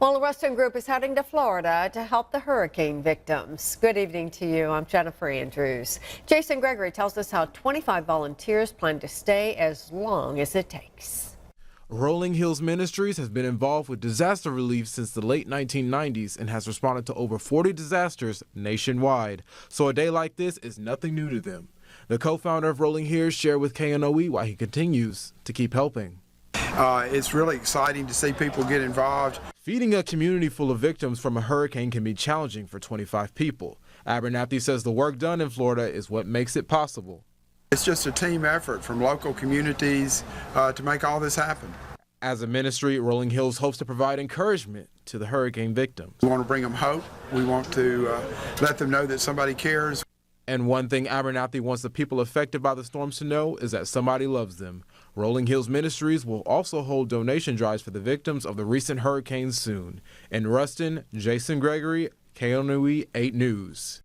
Well, a Ruston group is heading to Florida to help the hurricane victims. Good evening to you. I'm Jennifer Andrews. Jason Gregory tells us how 25 volunteers plan to stay as long as it takes. Hills Ministries has been involved with disaster relief since the late 1990s and has responded to over 40 disasters nationwide. So a day like this is nothing new to them. The co-founder of Rolling Hills shared with KNOE why he continues to keep helping. It's really exciting to see people get involved. Feeding a community full of victims from a hurricane can be challenging for 25 people. Abernathy says the work done in Florida is what makes it possible. It's just a team effort from local communities to make all this happen. As a ministry, Rolling Hills hopes to provide encouragement to the hurricane victims. We want to bring them hope. We want to let them know that somebody cares. And one thing Abernathy wants the people affected by the storms to know is that somebody loves them. Rolling Hills Ministries will also hold donation drives for the victims of the recent hurricanes soon. In Ruston, Jason Gregory, KNOE 8 News.